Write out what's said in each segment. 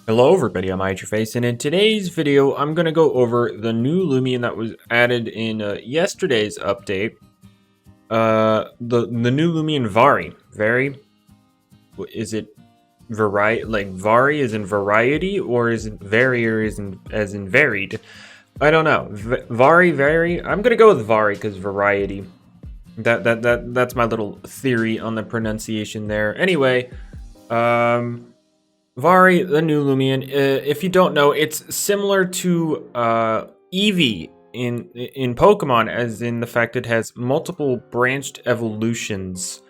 Hello everybody, I'm Face, and in today's video, I'm going to go over the new Loomian that was added in yesterday's update. The new Loomian Vari. Is it variety? Like Vari is in variety, or is it Vari or is in, as in varied? I don't know. Vari. I'm going to go with Vari because variety. That's my little theory on the pronunciation there. Anyway, Vari, the new Loomian, if you don't know, it's similar to Eevee in Pokemon, as in the fact it has multiple branched evolutions.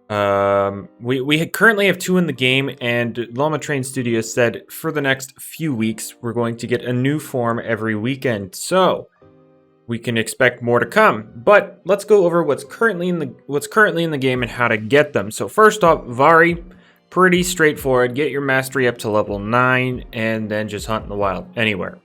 We currently have 2 in the game, and Llama Train Studios said for the next few weeks we're going to get a new form every weekend, so we can expect more to come. But let's go over what's currently in the game and how to get them. So first off, Vari. Pretty straightforward. Get your mastery up to level 9 and then just hunt in the wild anywhere.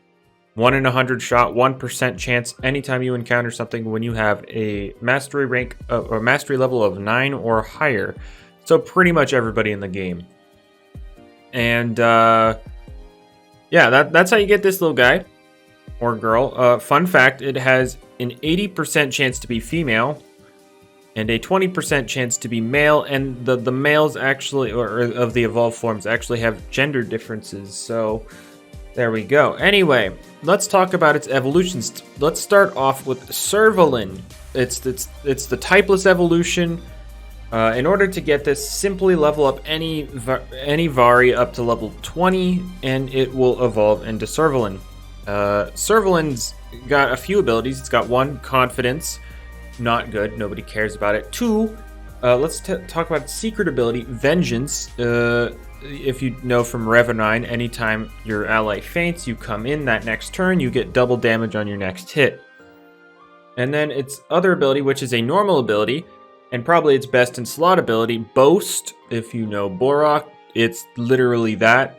1 in 100 shot, 1% chance anytime you encounter something when you have a mastery rank or mastery level of 9 or higher. So pretty much everybody in the game. And yeah, that's how you get this little guy or girl. Fun fact, it has an 80% chance to be female and a 20% chance to be male, and the males actually, or of the evolved forms, actually have gender differences, so there we go. Anyway, let's talk about its evolutions. Let's start off with Servalin. It's the typeless evolution. In order to get this, simply level up any Vari up to level 20, and it will evolve into Servalin. Servalin's got a few abilities. It's got 1, confidence. Not good. Nobody cares about it. 2, let's talk about secret ability, Vengeance. If you know from Revenine, anytime your ally faints, you come in that next turn, you get double damage on your next hit. And then its other ability, which is a normal ability, and probably its best in slot ability, Boast. If you know Borak, it's literally that.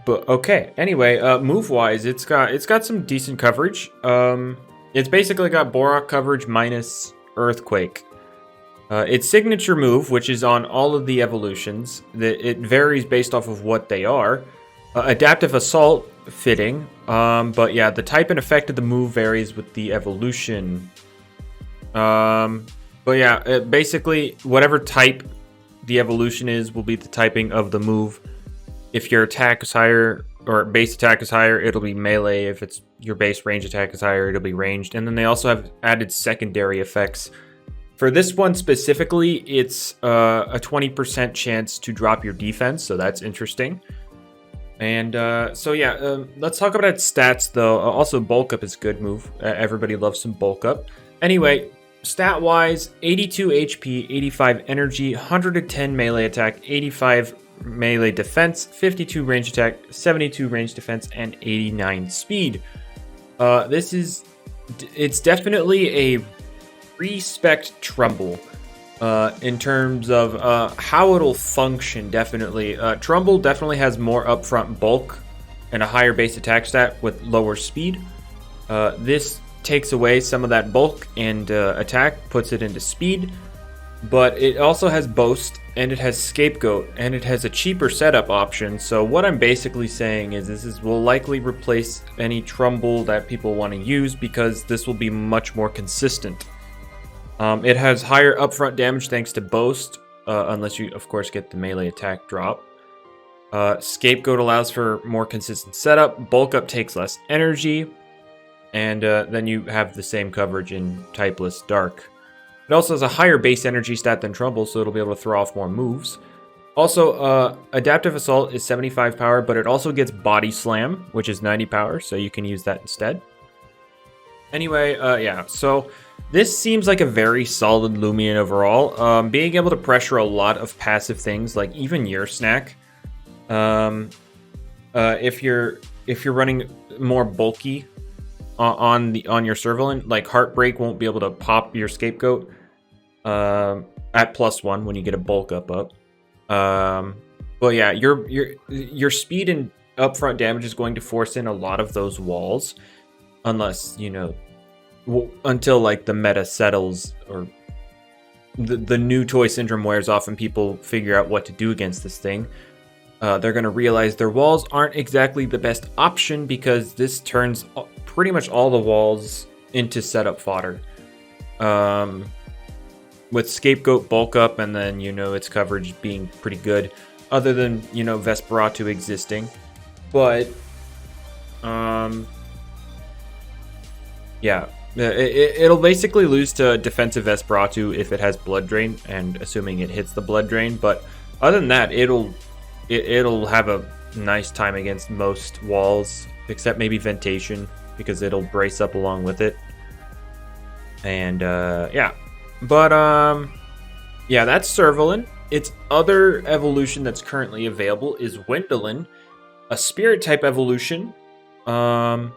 But okay. Anyway, move-wise, it's got some decent coverage. It's basically got Borak coverage minus Earthquake. Its signature move, which is on all of the evolutions, it varies based off of what they are. Adaptive Assault, fitting. But yeah, the type and effect of the move varies with the evolution. But yeah, basically, whatever type the evolution is will be the typing of the move. If your attack is higher, or base attack is higher, it'll be melee. If it's your base range attack is higher, it'll be ranged. And then they also have added secondary effects. For this one specifically, it's a 20% chance to drop your defense, so that's interesting. And so yeah, let's talk about its stats though. Also, bulk up is a good move. Everybody loves some bulk up. Anyway, stat-wise, 82 HP, 85 energy, 110 melee attack, 85 melee defense, 52 range attack, 72 range defense, and 89 speed. It's definitely a respect Trumbull in terms of how it'll function. Definitely, Trumbull definitely has more upfront bulk and a higher base attack stat with lower speed. This takes away some of that bulk and attack, puts it into speed. But it also has Boast, and it has Scapegoat, and it has a cheaper setup option. So what I'm basically saying is this will likely replace any Trumbull that people want to use, because this will be much more consistent. It has higher upfront damage thanks to Boast, unless you, of course, get the melee attack drop. Scapegoat allows for more consistent setup. Bulk up takes less energy. And then you have the same coverage in Typeless Dark. It also has a higher base energy stat than Trumbull, so it'll be able to throw off more moves. Also, Adaptive Assault is 75 power, but it also gets Body Slam, which is 90 power, so you can use that instead. Anyway, yeah, so this seems like a very solid Loomian overall. Being able to pressure a lot of passive things, like even your snack. If you're running more bulky on your Servalin, like Heartbreak won't be able to pop your Scapegoat at +1 when you get a bulk up. But yeah, your speed and upfront damage is going to force in a lot of those walls, unless, you know, until like the meta settles or the new toy syndrome wears off and people figure out what to do against this thing. they're going to realize their walls aren't exactly the best option because this turns pretty much all the walls into setup fodder. With Scapegoat bulk up and then, its coverage being pretty good, other than, Vesperatu existing. But, yeah, it'll basically lose to defensive Vesperatu if it has Blood Drain, and assuming it hits the Blood Drain. But other than that, it'll have a nice time against most walls, except maybe Ventation, because it'll brace up along with it. And, yeah. But, yeah, that's Servalin. Its other evolution that's currently available is Wendelin, a Spirit-type evolution. Before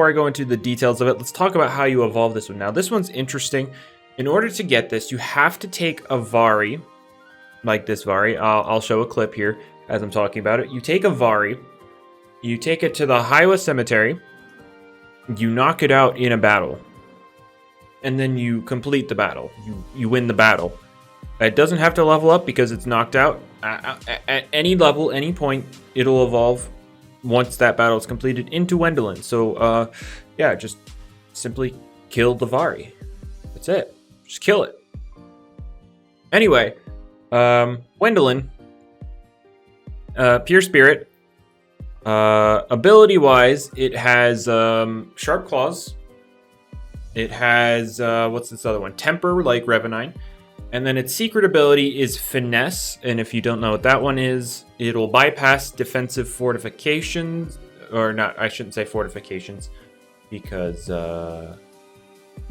I go into the details of it, let's talk about how you evolve this one. Now, this one's interesting. In order to get this, you have to take a Vari, like this Vari. I'll show a clip here as I'm talking about it. You take a Vari, you take it to the Hiwa Cemetery, you knock it out in a battle, and then you complete the battle. You win the battle. It doesn't have to level up because it's knocked out. At any level, any point, it'll evolve once that battle is completed into Wendelin. So, yeah, just simply kill the Vari. That's it. Just kill it. Anyway, Wendelin, Pure Spirit. Ability-wise, it has Sharp Claws. It has, what's this other one? Temper, like Revenine. And then its secret ability is Finesse. And if you don't know what that one is, it'll bypass defensive fortifications. Or not, I shouldn't say fortifications. Because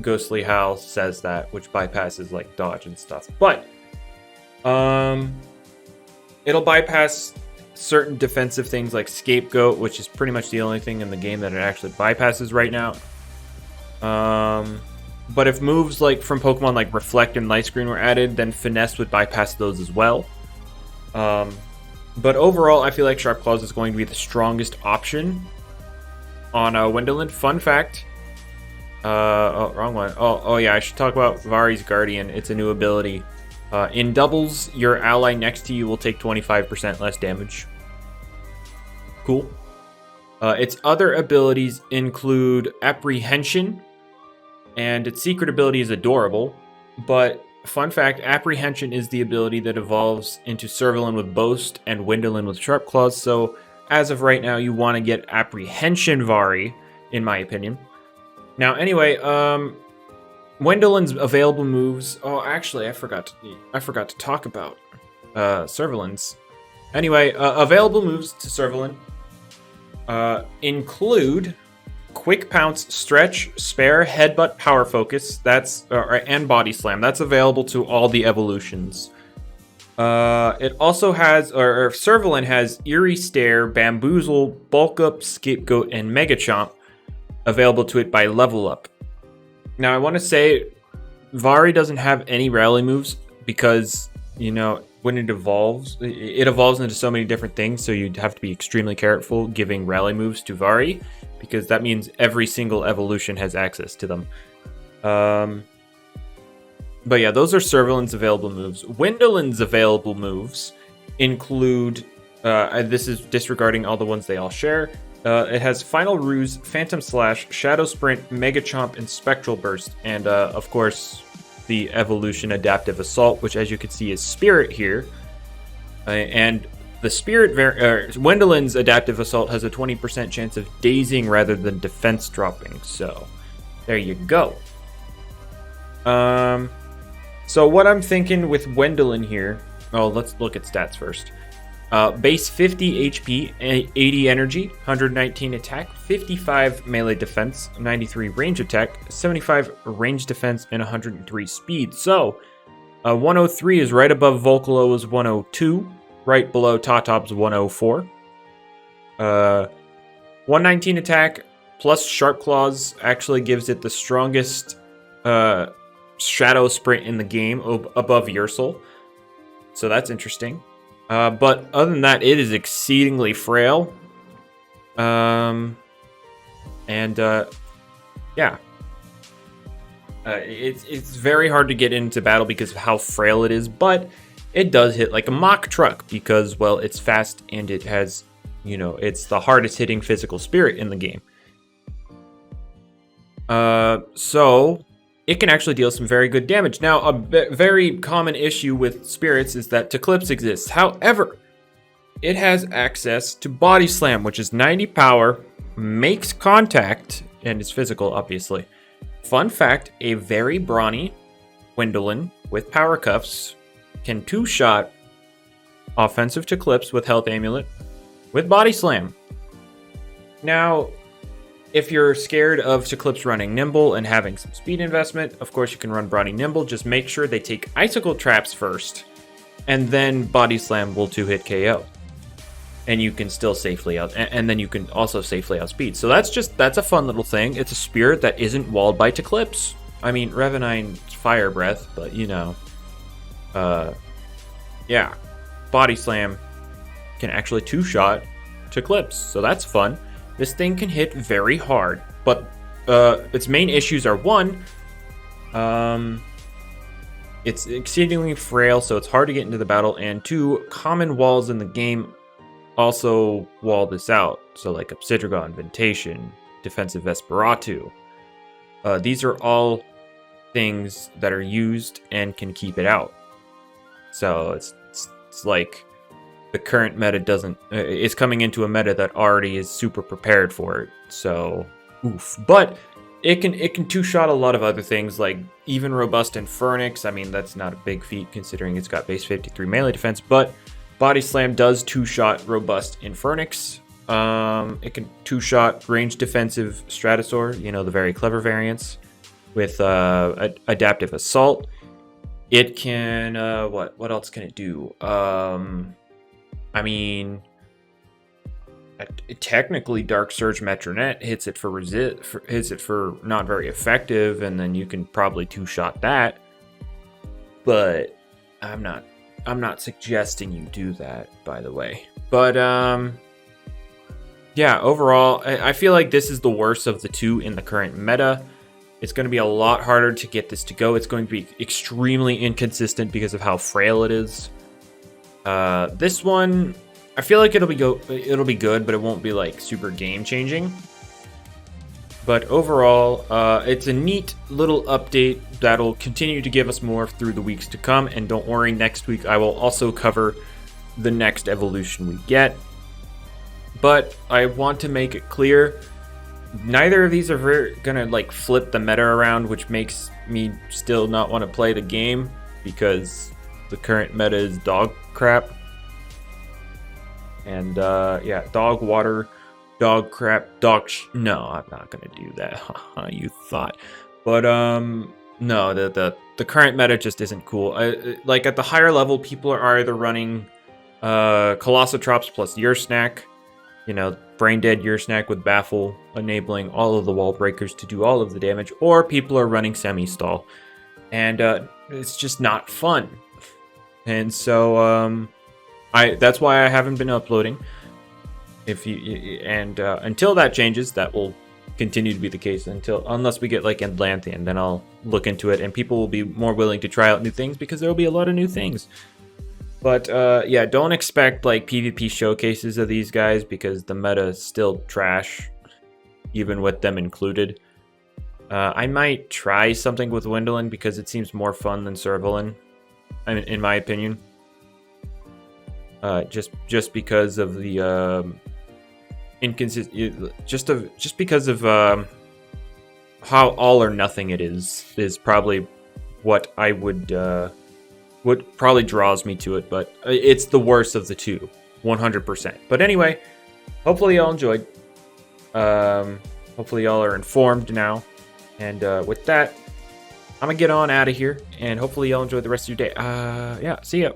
Ghostly Howl says that, which bypasses like dodge and stuff. But it'll bypass certain defensive things like Scapegoat, which is pretty much the only thing in the game that it actually bypasses right now. But if moves like from Pokemon like Reflect and Light Screen were added, then Finesse would bypass those as well. But overall, I feel like Sharp Claws is going to be the strongest option on Wendelin. Fun fact. Oh, wrong one. Oh yeah, I should talk about Vari's Guardian. It's a new ability. In doubles, your ally next to you will take 25% less damage. Cool. Its other abilities include Apprehension, and its secret ability is Adorable. But, fun fact, Apprehension is the ability that evolves into Servalin with Boast and Wendelin with Sharp Claws. So, as of right now, you want to get Apprehension Vari, in my opinion. Now, anyway, Wendelin's available moves. Oh, actually, I forgot to talk about Servalin's. Anyway, available moves to Servalin include Quick Pounce, Stretch, Spare, Headbutt, Power Focus. And Body Slam. That's available to all the evolutions. It also has, or Servalin has Eerie Stare, Bamboozle, Bulk Up, Scapegoat, and Mega Chomp available to it by level up. Now, I want to say Vari doesn't have any rally moves because, when it evolves into so many different things, so you'd have to be extremely careful giving rally moves to Vari, because that means every single evolution has access to them. But yeah, those are Servalin's available moves. Wendelin's available moves include, this is disregarding all the ones they all share. It has Final Ruse, Phantom Slash, Shadow Sprint, Mega Chomp, and Spectral Burst. And, of course, the evolution Adaptive Assault, which, as you can see, is Spirit here. And the Spirit Wendelin's Adaptive Assault has a 20% chance of dazing rather than defense dropping. So, there you go. So, what I'm thinking with Wendelin here... Oh, let's look at stats first. Base 50 HP, 80 energy, 119 attack, 55 melee defense, 93 range attack, 75 range defense, and 103 speed. So, 103 is right above Volcalo's 102, right below Tatop's 104. 119 attack plus Sharp Claws actually gives it the strongest Shadow Sprint in the game above Ursul. So that's interesting. But other than that, it is exceedingly frail. Yeah. It's very hard to get into battle because of how frail it is, but it does hit like a mock truck because, well, it's fast and it has, it's the hardest hitting physical spirit in the game. So it can actually deal some very good damage. Now, a very common issue with spirits is that Eclipse exists. However, it has access to Body Slam, which is 90 power, makes contact, and is physical, obviously. Fun fact, a very brawny Gwendolyn with power cuffs can two-shot offensive to Eclipse with Health Amulet with Body Slam. Now, if you're scared of Eclipse running Nimble and having some speed investment, of course you can run Brawny Nimble. Just make sure they take Icicle Traps first, and then Body Slam will 2-hit KO. And you can still safely out, and then you can also safely outspeed. So that's a fun little thing. It's a spirit that isn't walled by Eclipse. I mean, Revenine's Fire Breath, but yeah. Body Slam can actually two-shot Eclipse, so that's fun. This thing can hit very hard, but its main issues are one, it's exceedingly frail, so it's hard to get into the battle, and two, common walls in the game also wall this out. So like Obsidragon, Ventation, Defensive Vesperatu. These are all things that are used and can keep it out. So it's like the current meta is coming into a meta that already is super prepared for it. So oof. But it can two-shot a lot of other things, like even Robust Infernix. I mean, that's not a big feat considering it's got base 53 melee defense, but Body Slam does two-shot Robust Infernix. It can two-shot Ranged Defensive Stratosaur, the very clever variants, with Adaptive Assault. It can, what else can it do? I mean, technically Dark Surge Metronet hits it for not very effective, and then you can probably two-shot that. But I'm not suggesting you do that, by the way. But yeah, overall, I feel like this is the worst of the two in the current meta. It's going to be a lot harder to get this to go. It's going to be extremely inconsistent because of how frail it is. This one, I feel like it'll be good, but it won't be like super game changing. But overall, it's a neat little update that'll continue to give us more through the weeks to come. And don't worry, next week I will also cover the next evolution we get. But I want to make it clear, neither of these are gonna like flip the meta around, which makes me still not want to play the game because the current meta is dog crap. And yeah, dog water, dog crap, no, I'm not gonna do that. You thought. But no, the current meta just isn't cool. Like at the higher level, people are either running Colossotrops plus Yearsnack, Brain Dead Yearsnack with Baffle, enabling all of the wall breakers to do all of the damage, or people are running Semi-Stall, and it's just not fun. And so that's why I haven't been uploading. Until that changes, that will continue to be the case unless we get like Atlantean, then I'll look into it, and people will be more willing to try out new things because there will be a lot of new things. But yeah, don't expect like PvP showcases of these guys because the meta is still trash, even with them included. I might try something with Gwendolyn because it seems more fun than Servalin, in my opinion. Just because of the just because of how all or nothing it is probably what I would what probably draws me to it, but it's the worst of the two, 100%. But anyway, hopefully y'all enjoyed. Hopefully y'all are informed now, and with that, I'm gonna get on out of here, and hopefully y'all enjoy the rest of your day. Yeah, see ya.